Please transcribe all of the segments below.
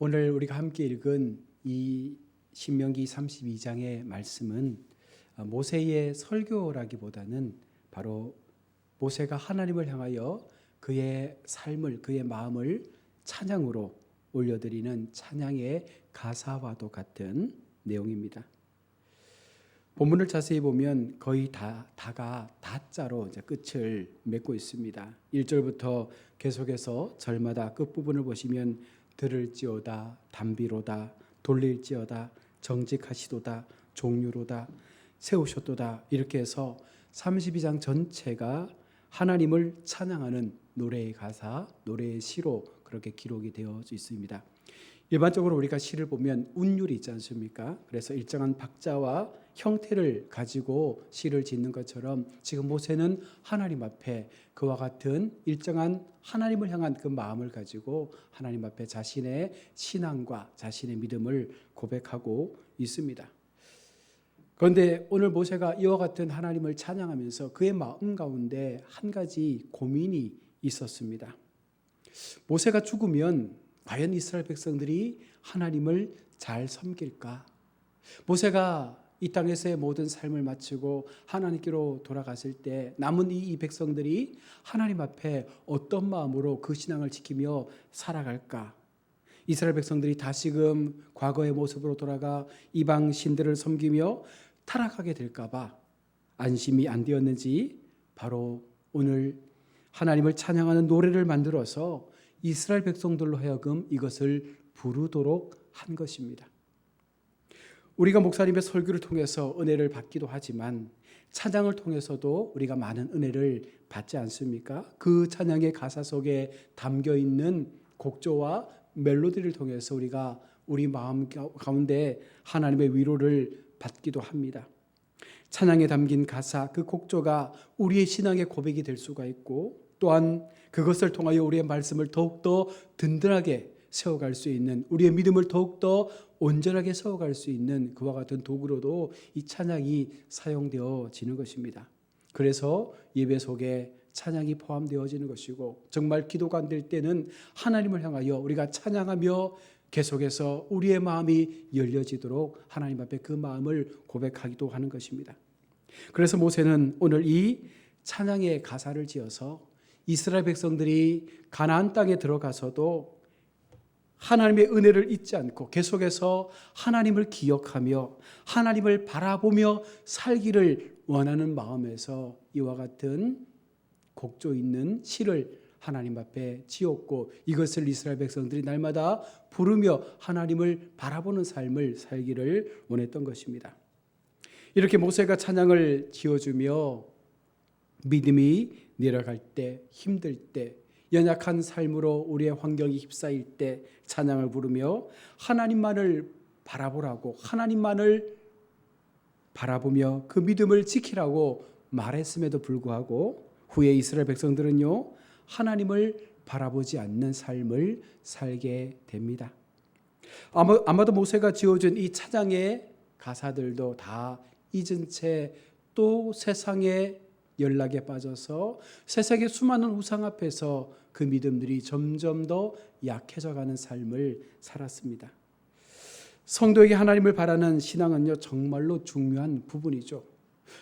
오늘 우리가 함께 읽은 이 신명기 32장의 말씀은 모세의 설교라기보다는 바로 모세가 하나님을 향하여 그의 삶을, 그의 마음을 찬양으로 올려드리는 찬양의 가사와도 같은 내용입니다. 본문을 자세히 보면 거의 다가 다자로 이제 끝을 맺고 있습니다. 1절부터 계속해서 절마다 끝부분을 보시면 들을지어다, 담비로다, 돌릴지어다, 정직하시도다, 종류로다, 세우셨도다, 이렇게 해서 32장 전체가 하나님을 찬양하는 노래의 가사, 노래의 시로 그렇게 기록이 되어 있습니다. 일반적으로 우리가 시를 보면 운율이 있지 않습니까? 그래서 일정한 박자와 형태를 가지고 시를 짓는 것처럼 지금 모세는 하나님 앞에 그와 같은 일정한 하나님을 향한 그 마음을 가지고 하나님 앞에 자신의 신앙과 자신의 믿음을 고백하고 있습니다. 그런데 오늘 모세가 이와 같은 하나님을 찬양하면서 그의 마음 가운데 한 가지 고민이 있었습니다. 모세가 죽으면 과연 이스라엘 백성들이 하나님을 잘 섬길까? 모세가 이 땅에서의 모든 삶을 마치고 하나님께로 돌아갔을 때 남은 이 백성들이 하나님 앞에 어떤 마음으로 그 신앙을 지키며 살아갈까? 이스라엘 백성들이 다시금 과거의 모습으로 돌아가 이방 신들을 섬기며 타락하게 될까 봐 안심이 안 되었는지 바로 오늘 하나님을 찬양하는 노래를 만들어서 이스라엘 백성들로 하여금 이것을 부르도록 한 것입니다. 우리가 목사님의 설교를 통해서 은혜를 받기도 하지만 찬양을 통해서도 우리가 많은 은혜를 받지 않습니까? 그 찬양의 가사 속에 담겨 있는 곡조와 멜로디를 통해서 우리가 우리 마음 가운데 하나님의 위로를 받기도 합니다. 찬양에 담긴 가사, 그 곡조가 우리의 신앙의 고백이 될 수가 있고 또한 그것을 통하여 우리의 말씀을 더욱더 든든하게 세워갈 수 있는, 우리의 믿음을 더욱더 온전하게 세워갈 수 있는 그와 같은 도구로도 이 찬양이 사용되어지는 것입니다. 그래서 예배 속에 찬양이 포함되어지는 것이고 정말 기도가 안 될 때는 하나님을 향하여 우리가 찬양하며 계속해서 우리의 마음이 열려지도록 하나님 앞에 그 마음을 고백하기도 하는 것입니다. 그래서 모세는 오늘 이 찬양의 가사를 지어서 이스라엘 백성들이 가나안 땅에 들어가서도 하나님의 은혜를 잊지 않고 계속해서 하나님을 기억하며 하나님을 바라보며 살기를 원하는 마음에서 이와 같은 곡조 있는 시를 하나님 앞에 지었고 이것을 이스라엘 백성들이 날마다 부르며 하나님을 바라보는 삶을 살기를 원했던 것입니다. 이렇게 모세가 찬양을 지어주며 믿음이 내려갈 때, 힘들 때, 연약한 삶으로 우리의 환경이 휩싸일 때 찬양을 부르며 하나님만을 바라보라고, 하나님만을 바라보며 그 믿음을 지키라고 말했음에도 불구하고 후에 이스라엘 백성들은요 하나님을 바라보지 않는 삶을 살게 됩니다. 아마도 모세가 지어준 이 찬양의 가사들도 다 잊은 채 또 세상의 연락에 빠져서 세상의 수많은 우상 앞에서 그 믿음들이 점점 더 약해져가는 삶을 살았습니다. 성도에게 하나님을 바라는 신앙은요 정말로 중요한 부분이죠.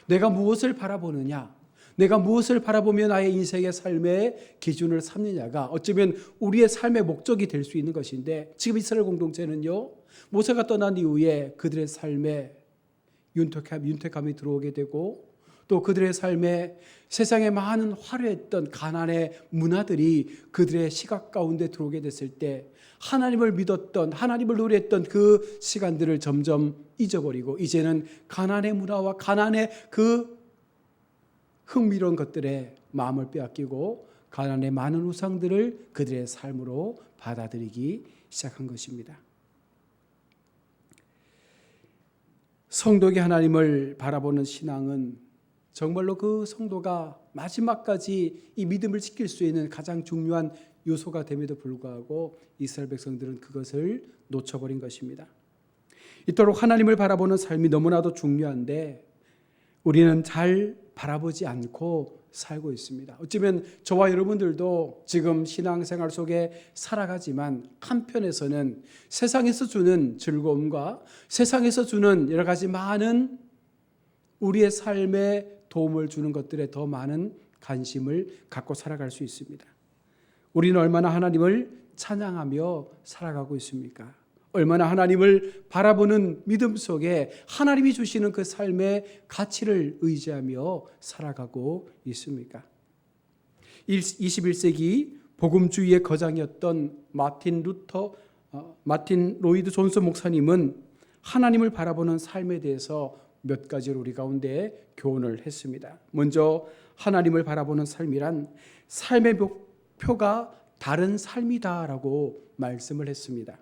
내가 무엇을 바라보느냐, 내가 무엇을 바라보며 나의 인생의 삶의 기준을 삼느냐가 어쩌면 우리의 삶의 목적이 될 수 있는 것인데 지금 이스라엘 공동체는요 모세가 떠난 이후에 그들의 삶에 윤택함이 들어오게 되고 또 그들의 삶에 세상에 많은 화려했던 가난의 문화들이 그들의 시각 가운데 들어오게 됐을 때 하나님을 믿었던, 하나님을 노래했던 그 시간들을 점점 잊어버리고 이제는 가난의 문화와 가난의 그 흥미로운 것들에 마음을 빼앗기고 가난의 많은 우상들을 그들의 삶으로 받아들이기 시작한 것입니다. 성도에게 하나님을 바라보는 신앙은 정말로 그 성도가 마지막까지 이 믿음을 지킬 수 있는 가장 중요한 요소가 됨에도 불구하고 이스라엘 백성들은 그것을 놓쳐버린 것입니다. 이토록 하나님을 바라보는 삶이 너무나도 중요한데 우리는 잘 바라보지 않고 살고 있습니다. 어쩌면 저와 여러분들도 지금 신앙생활 속에 살아가지만 한편에서는 세상에서 주는 즐거움과 세상에서 주는 여러 가지 많은 우리의 삶에 도움을 주는 것들에 더 많은 관심을 갖고 살아갈 수 있습니다. 우리는 얼마나 하나님을 찬양하며 살아가고 있습니까? 얼마나 하나님을 바라보는 믿음 속에 하나님이 주시는 그 삶의 가치를 의지하며 살아가고 있습니까? 21세기 복음주의의 거장이었던 마틴 로이드 존슨 목사님은 하나님을 바라보는 삶에 대해서 몇 가지로 우리 가운데 교훈을 했습니다. 먼저 하나님을 바라보는 삶이란 삶의 목표가 다른 삶이다라고 말씀을 했습니다.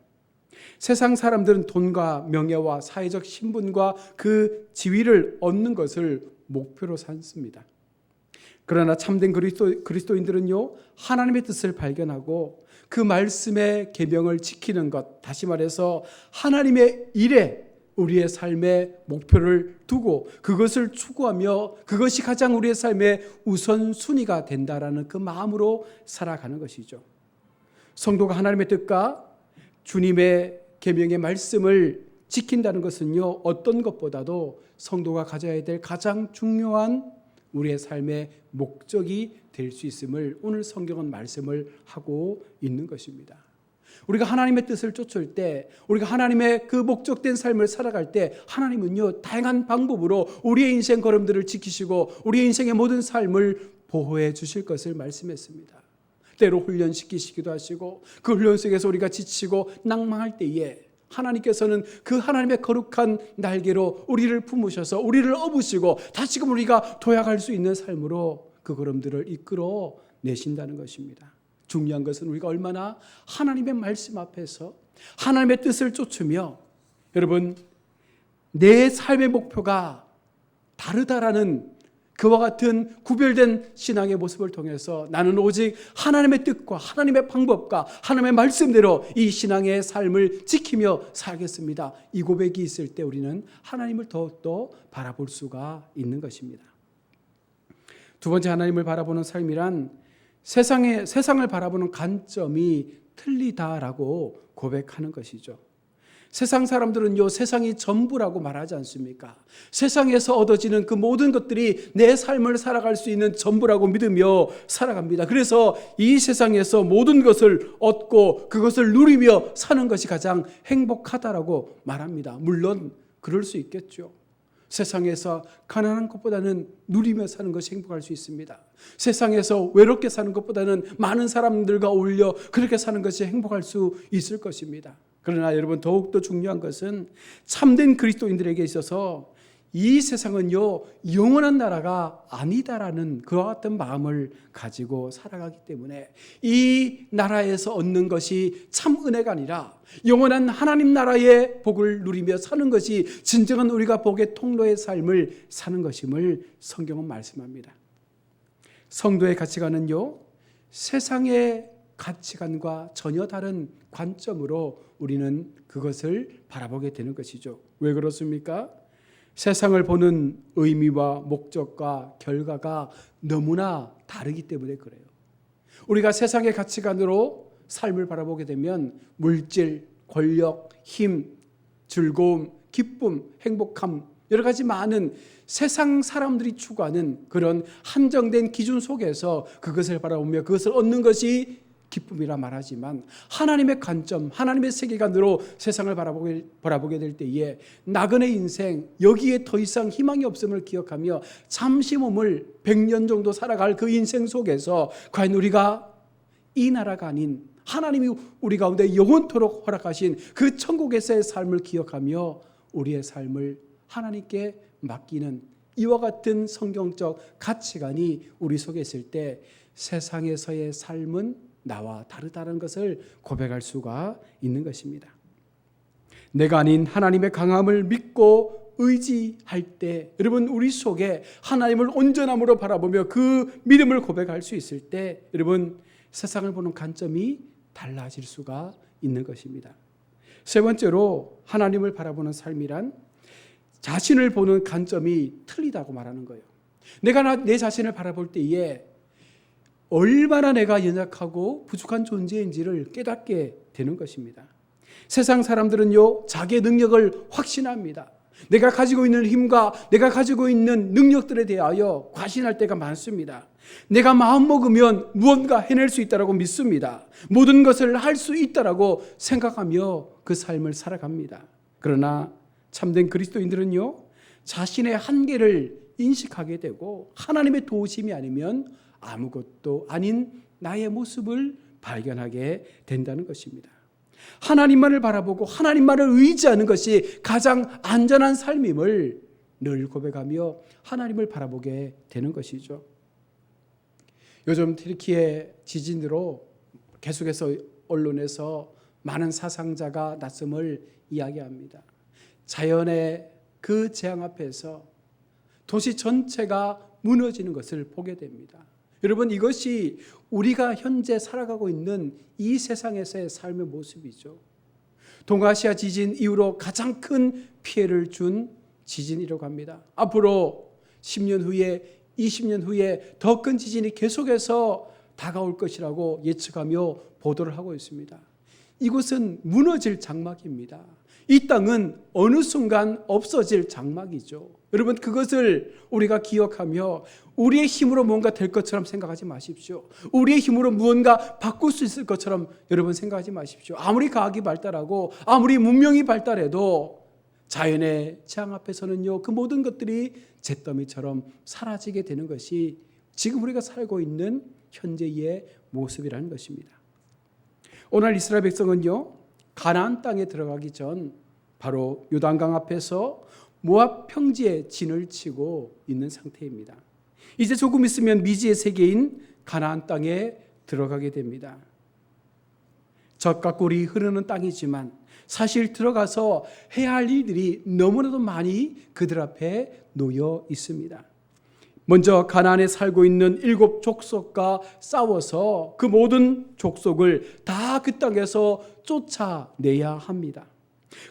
세상 사람들은 돈과 명예와 사회적 신분과 그 지위를 얻는 것을 목표로 삼습니다. 그러나 참된 그리스도인들은요, 하나님의 뜻을 발견하고 그 말씀의 계명을 지키는 것, 다시 말해서 하나님의 일에 우리의 삶의 목표를 두고 그것을 추구하며 그것이 가장 우리의 삶의 우선순위가 된다라는 그 마음으로 살아가는 것이죠. 성도가 하나님의 뜻과 주님의 계명의 말씀을 지킨다는 것은요, 어떤 것보다도 성도가 가져야 될 가장 중요한 우리의 삶의 목적이 될 수 있음을 오늘 성경은 말씀을 하고 있는 것입니다. 우리가 하나님의 뜻을 쫓을 때, 우리가 하나님의 그 목적된 삶을 살아갈 때 하나님은요, 다양한 방법으로 우리의 인생 걸음들을 지키시고 우리의 인생의 모든 삶을 보호해 주실 것을 말씀했습니다. 때로 훈련시키시기도 하시고 그 훈련 속에서 우리가 지치고 낭망할 때에 하나님께서는 그 하나님의 거룩한 날개로 우리를 품으셔서 우리를 업으시고 다시금 우리가 도약할 수 있는 삶으로 그 걸음들을 이끌어 내신다는 것입니다. 중요한 것은 우리가 얼마나 하나님의 말씀 앞에서 하나님의 뜻을 쫓으며, 여러분, 내 삶의 목표가 다르다라는 그와 같은 구별된 신앙의 모습을 통해서 나는 오직 하나님의 뜻과 하나님의 방법과 하나님의 말씀대로 이 신앙의 삶을 지키며 살겠습니다. 이 고백이 있을 때 우리는 하나님을 더욱더 바라볼 수가 있는 것입니다. 두 번째, 하나님을 바라보는 삶이란 세상을 바라보는 관점이 틀리다라고 고백하는 것이죠. 세상 사람들은요, 세상이 전부라고 말하지 않습니까? 세상에서 얻어지는 그 모든 것들이 내 삶을 살아갈 수 있는 전부라고 믿으며 살아갑니다. 그래서 이 세상에서 모든 것을 얻고 그것을 누리며 사는 것이 가장 행복하다라고 말합니다. 물론 그럴 수 있겠죠. 세상에서 가난한 것보다는 누리며 사는 것이 행복할 수 있습니다. 세상에서 외롭게 사는 것보다는 많은 사람들과 어울려 그렇게 사는 것이 행복할 수 있을 것입니다. 그러나 여러분, 더욱더 중요한 것은 참된 그리스도인들에게 있어서 이 세상은요, 영원한 나라가 아니다라는 그와 같은 마음을 가지고 살아가기 때문에 이 나라에서 얻는 것이 참 은혜가 아니라 영원한 하나님 나라의 복을 누리며 사는 것이 진정한 우리가 복의 통로의 삶을 사는 것임을 성경은 말씀합니다. 성도의 가치관은요, 세상의 가치관과 전혀 다른 관점으로 우리는 그것을 바라보게 되는 것이죠. 왜 그렇습니까? 세상을 보는 의미와 목적과 결과가 너무나 다르기 때문에 그래요. 우리가 세상의 가치관으로 삶을 바라보게 되면 물질, 권력, 힘, 즐거움, 기쁨, 행복함, 여러 가지 많은 세상 사람들이 추구하는 그런 한정된 기준 속에서 그것을 바라보며 그것을 얻는 것이 기쁨이라 말하지만, 하나님의 관점, 하나님의 세계관으로 세상을 바라보게 될 때에 나그네 인생, 여기에 더 이상 희망이 없음을 기억하며 잠시 몸을 100년 정도 살아갈 그 인생 속에서 과연 우리가 이 나라가 아닌 하나님이 우리 가운데 영원토록 허락하신 그 천국에서의 삶을 기억하며 우리의 삶을 하나님께 맡기는 이와 같은 성경적 가치관이 우리 속에 있을 때 세상에서의 삶은 나와 다르다는 것을 고백할 수가 있는 것입니다. 내가 아닌 하나님의 강함을 믿고 의지할 때, 여러분, 우리 속에 하나님을 온전함으로 바라보며 그 믿음을 고백할 수 있을 때, 여러분, 세상을 보는 관점이 달라질 수가 있는 것입니다. 세 번째로, 하나님을 바라보는 삶이란 자신을 보는 관점이 틀리다고 말하는 거예요. 내가 내 자신을 바라볼 때에 얼마나 내가 연약하고 부족한 존재인지를 깨닫게 되는 것입니다. 세상 사람들은요, 자기의 능력을 확신합니다. 내가 가지고 있는 힘과 내가 가지고 있는 능력들에 대하여 과신할 때가 많습니다. 내가 마음먹으면 무언가 해낼 수 있다고 믿습니다. 모든 것을 할 수 있다고 생각하며 그 삶을 살아갑니다. 그러나 참된 그리스도인들은요, 자신의 한계를 인식하게 되고 하나님의 도우심이 아니면 아무것도 아닌 나의 모습을 발견하게 된다는 것입니다. 하나님만을 바라보고 하나님만을 의지하는 것이 가장 안전한 삶임을 늘 고백하며 하나님을 바라보게 되는 것이죠. 요즘 튀르키예 지진으로 계속해서 언론에서 많은 사상자가 났음을 이야기합니다. 자연의 그 재앙 앞에서 도시 전체가 무너지는 것을 보게 됩니다. 여러분, 이것이 우리가 현재 살아가고 있는 이 세상에서의 삶의 모습이죠. 동아시아 지진 이후로 가장 큰 피해를 준 지진이라고 합니다. 앞으로 10년 후에 20년 후에 더 큰 지진이 계속해서 다가올 것이라고 예측하며 보도를 하고 있습니다. 이곳은 무너질 장막입니다. 이 땅은 어느 순간 없어질 장막이죠. 여러분, 그것을 우리가 기억하며 우리의 힘으로 뭔가 될 것처럼 생각하지 마십시오. 우리의 힘으로 무언가 바꿀 수 있을 것처럼 여러분 생각하지 마십시오. 아무리 과학이 발달하고 아무리 문명이 발달해도 자연의 재앙 앞에서는요, 그 모든 것들이 잿더미처럼 사라지게 되는 것이 지금 우리가 살고 있는 현재의 모습이라는 것입니다. 오늘 이스라엘 백성은요, 가나안 땅에 들어가기 전 바로 요단강 앞에서 모압 평지에 진을 치고 있는 상태입니다. 이제 조금 있으면 미지의 세계인 가나안 땅에 들어가게 됩니다. 젖과 꿀이 흐르는 땅이지만 사실 들어가서 해야 할 일들이 너무나도 많이 그들 앞에 놓여 있습니다. 먼저 가나안에 살고 있는 7 족속과 싸워서 그 모든 족속을 다 그 땅에서 쫓아내야 합니다.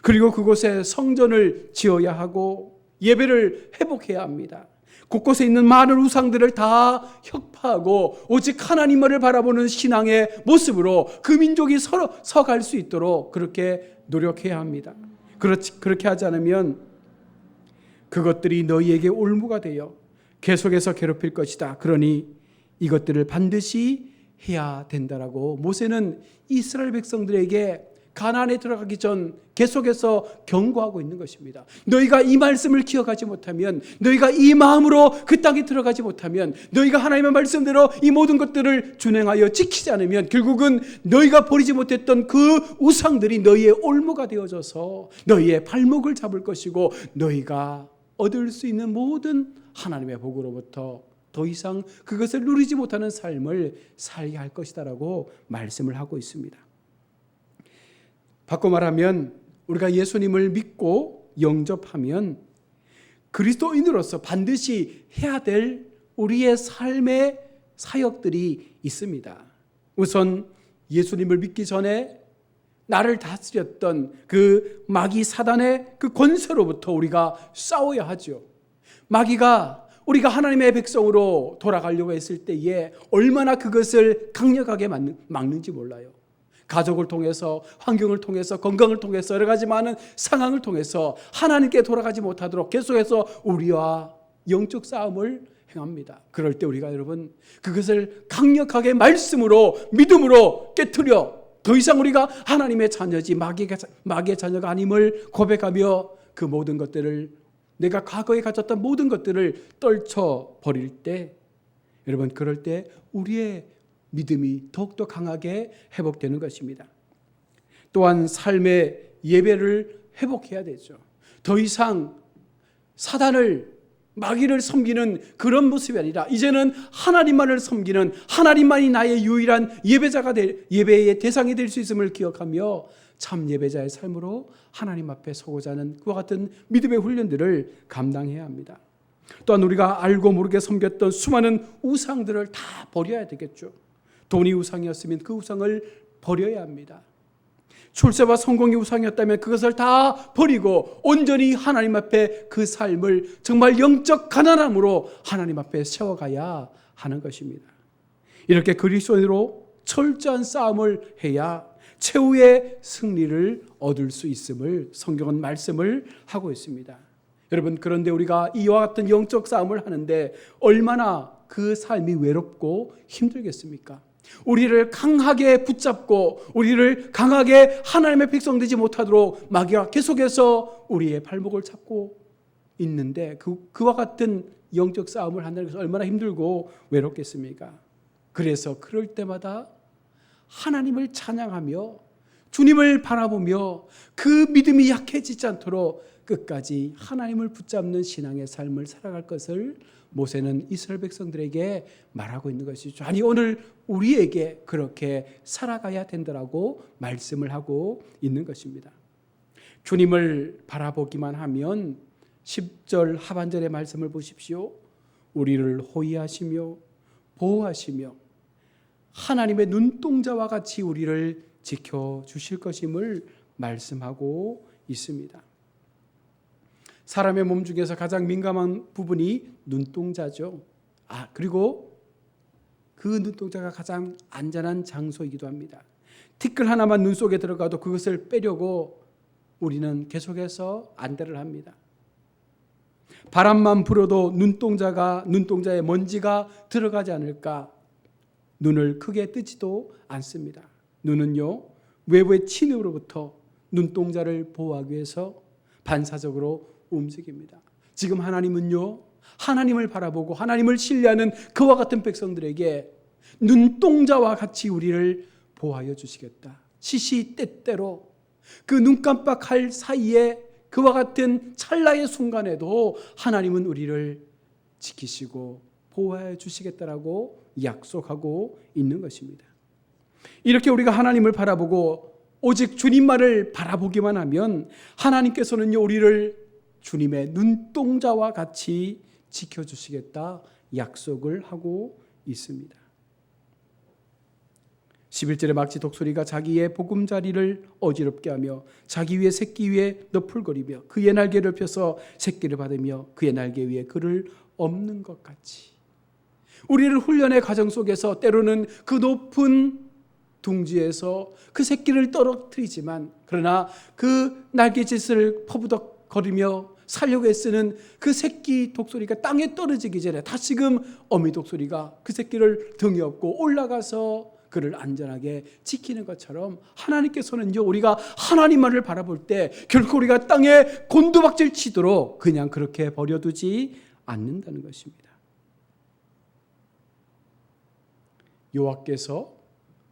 그리고 그곳에 성전을 지어야 하고 예배를 회복해야 합니다. 곳곳에 있는 많은 우상들을 다 혁파하고 오직 하나님만을 바라보는 신앙의 모습으로 그 민족이 서갈 수 있도록 그렇게 노력해야 합니다. 그렇게 하지 않으면 그것들이 너희에게 올무가 되어 계속해서 괴롭힐 것이다. 그러니 이것들을 반드시 해야 된다라고 모세는 이스라엘 백성들에게 가나안에 들어가기 전 계속해서 경고하고 있는 것입니다. 너희가 이 말씀을 기억하지 못하면, 너희가 이 마음으로 그 땅에 들어가지 못하면, 너희가 하나님의 말씀대로 이 모든 것들을 준행하여 지키지 않으면 결국은 너희가 버리지 못했던 그 우상들이 너희의 올무가 되어져서 너희의 발목을 잡을 것이고 너희가 얻을 수 있는 모든 하나님의 복으로부터 더 이상 그것을 누리지 못하는 삶을 살게 할 것이다라고 말씀을 하고 있습니다. 바꿔 말하면 우리가 예수님을 믿고 영접하면 그리스도인으로서 반드시 해야 될 우리의 삶의 사역들이 있습니다. 우선 예수님을 믿기 전에 나를 다스렸던 그 마귀 사단의 그 권세로부터 우리가 싸워야 하죠. 마귀가 우리가 하나님의 백성으로 돌아가려고 했을 때에 얼마나 그것을 강력하게 막는지 몰라요. 가족을 통해서, 환경을 통해서, 건강을 통해서, 여러 가지 많은 상황을 통해서 하나님께 돌아가지 못하도록 계속해서 우리와 영적 싸움을 행합니다. 그럴 때 우리가 여러분 그것을 강력하게 말씀으로, 믿음으로 깨트려 더 이상 우리가 하나님의 자녀지 마귀의 자녀가 아님을 고백하며 그 모든 것들을, 내가 과거에 가졌던 모든 것들을 떨쳐버릴 때, 여러분 그럴 때 우리의 믿음이 더욱더 강하게 회복되는 것입니다. 또한 삶의 예배를 회복해야 되죠. 더 이상 사단을, 마귀를 섬기는 그런 모습이 아니라 이제는 하나님만을 섬기는, 하나님만이 나의 유일한 예배의 대상이 될 수 있음을 기억하며 참 예배자의 삶으로 하나님 앞에 서고자 하는 그와 같은 믿음의 훈련들을 감당해야 합니다. 또한 우리가 알고 모르게 섬겼던 수많은 우상들을 다 버려야 되겠죠. 돈이 우상이었으면 그 우상을 버려야 합니다. 출세와 성공이 우상이었다면 그것을 다 버리고 온전히 하나님 앞에 그 삶을 정말 영적 가난함으로 하나님 앞에 세워가야 하는 것입니다. 이렇게 그리스도인으로 철저한 싸움을 해야 최후의 승리를 얻을 수 있음을 성경은 말씀을 하고 있습니다. 여러분, 그런데 우리가 이와 같은 영적 싸움을 하는데 얼마나 그 삶이 외롭고 힘들겠습니까? 우리를 강하게 붙잡고 우리를 강하게 하나님의 백성 되지 못하도록 마귀가 계속해서 우리의 발목을 잡고 있는데 그와 같은 영적 싸움을 한다는 것은 얼마나 힘들고 외롭겠습니까? 그래서 그럴 때마다 하나님을 찬양하며 주님을 바라보며 그 믿음이 약해지지 않도록 끝까지 하나님을 붙잡는 신앙의 삶을 살아갈 것을 모세는 이스라엘 백성들에게 말하고 있는 것이죠. 아니, 오늘 우리에게 그렇게 살아가야 된다라고 말씀을 하고 있는 것입니다. 주님을 바라보기만 하면 10절 하반절의 말씀을 보십시오. 우리를 호위하시며 보호하시며 하나님의 눈동자와 같이 우리를 지켜주실 것임을 말씀하고 있습니다. 사람의 몸 중에서 가장 민감한 부분이 눈동자죠. 그리고 그 눈동자가 가장 안전한 장소이기도 합니다. 티끌 하나만 눈 속에 들어가도 그것을 빼려고 우리는 계속해서 안대를 합니다. 바람만 불어도 눈동자에 먼지가 들어가지 않을까 눈을 크게 뜨지도 않습니다. 눈은요, 외부의 침입으로부터 눈동자를 보호하기 위해서 반사적으로 움직입니다. 지금 하나님은요, 하나님을 바라보고 하나님을 신뢰하는 그와 같은 백성들에게 눈동자와 같이 우리를 보호하여 주시겠다. 시시때때로 그 눈 깜빡할 사이에 그와 같은 찰나의 순간에도 하나님은 우리를 지키시고 보호해 주시겠다라고 약속하고 있는 것입니다. 이렇게 우리가 하나님을 바라보고 오직 주님만을 바라보기만 하면 하나님께서는요, 우리를 주님의 눈동자와 같이 지켜주시겠다 약속을 하고 있습니다. 11절의 막지 독수리가 자기의 보금자리를 어지럽게 하며 자기 위에 새끼 위에 너풀거리며 그의 날개를 펴서 새끼를 받으며 그의 날개 위에 그를 엎는 것 같이 우리를 훈련의 과정 속에서 때로는 그 높은 둥지에서 그 새끼를 떨어뜨리지만 그러나 그 날개짓을 퍼부덕거리며 살려고 애쓰는 그 새끼 독수리가 땅에 떨어지기 전에 다시금 어미 독수리가 그 새끼를 등에 업고 올라가서 그를 안전하게 지키는 것처럼 하나님께서는요, 우리가 하나님만을 바라볼 때 결코 우리가 땅에 곤두박질 치도록 그냥 그렇게 버려두지 않는다는 것입니다. 여호와께서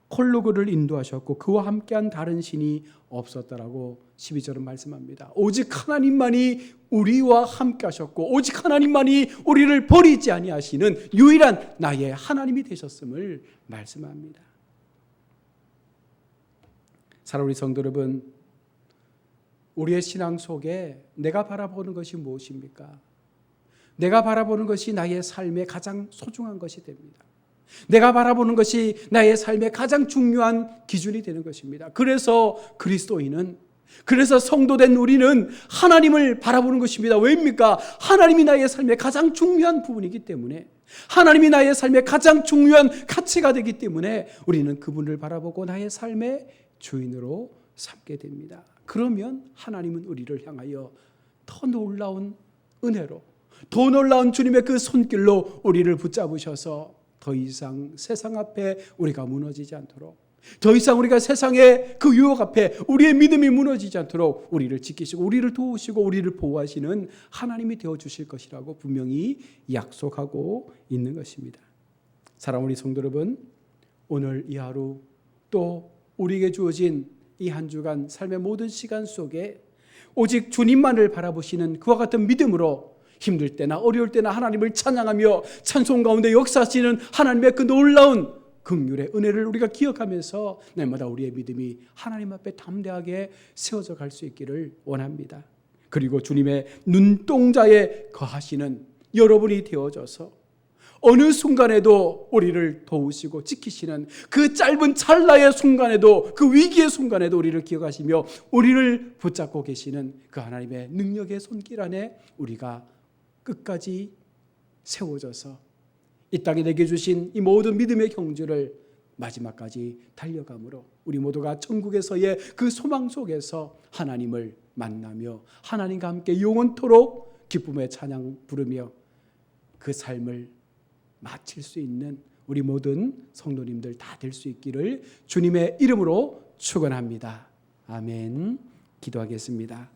콜로그를 인도하셨고 그와 함께한 다른 신이 없었다라고 12절은 말씀합니다. 오직 하나님만이 우리와 함께 하셨고 오직 하나님만이 우리를 버리지 아니하시는 유일한 나의 하나님이 되셨음을 말씀합니다. 사랑하는 우리 성도 여러분, 우리의 신앙 속에 내가 바라보는 것이 무엇입니까? 내가 바라보는 것이 나의 삶의 가장 소중한 것이 됩니다. 내가 바라보는 것이 나의 삶의 가장 중요한 기준이 되는 것입니다. 그래서 그리스도인은, 그래서 성도된 우리는 하나님을 바라보는 것입니다. 왜입니까? 하나님이 나의 삶의 가장 중요한 부분이기 때문에, 하나님이 나의 삶의 가장 중요한 가치가 되기 때문에 우리는 그분을 바라보고 나의 삶의 주인으로 삼게 됩니다. 그러면 하나님은 우리를 향하여 더 놀라운 은혜로, 더 놀라운 주님의 그 손길로 우리를 붙잡으셔서 더 이상 세상 앞에 우리가 무너지지 않도록, 더 이상 우리가 세상의 그 유혹 앞에 우리의 믿음이 무너지지 않도록 우리를 지키시고 우리를 도우시고 우리를 보호하시는 하나님이 되어주실 것이라고 분명히 약속하고 있는 것입니다. 사랑하는 우리 성도 여러분, 오늘 이 하루 또 우리에게 주어진 이 한 주간 삶의 모든 시간 속에 오직 주님만을 바라보시는 그와 같은 믿음으로 힘들 때나 어려울 때나 하나님을 찬양하며 찬송 가운데 역사하시는 하나님의 그 놀라운 긍휼의 은혜를 우리가 기억하면서 날마다 우리의 믿음이 하나님 앞에 담대하게 세워져 갈 수 있기를 원합니다. 그리고 주님의 눈동자에 거하시는 여러분이 되어져서 어느 순간에도 우리를 도우시고 지키시는 그 짧은 찰나의 순간에도, 그 위기의 순간에도 우리를 기억하시며 우리를 붙잡고 계시는 그 하나님의 능력의 손길 안에 우리가 끝까지 세워져서 이 땅에 내게 주신 이 모든 믿음의 경주를 마지막까지 달려감으로 우리 모두가 천국에서의 그 소망 속에서 하나님을 만나며 하나님과 함께 영원토록 기쁨의 찬양 부르며 그 삶을 마칠 수 있는 우리 모든 성도님들 다 될 수 있기를 주님의 이름으로 축원합니다. 아멘. 기도하겠습니다.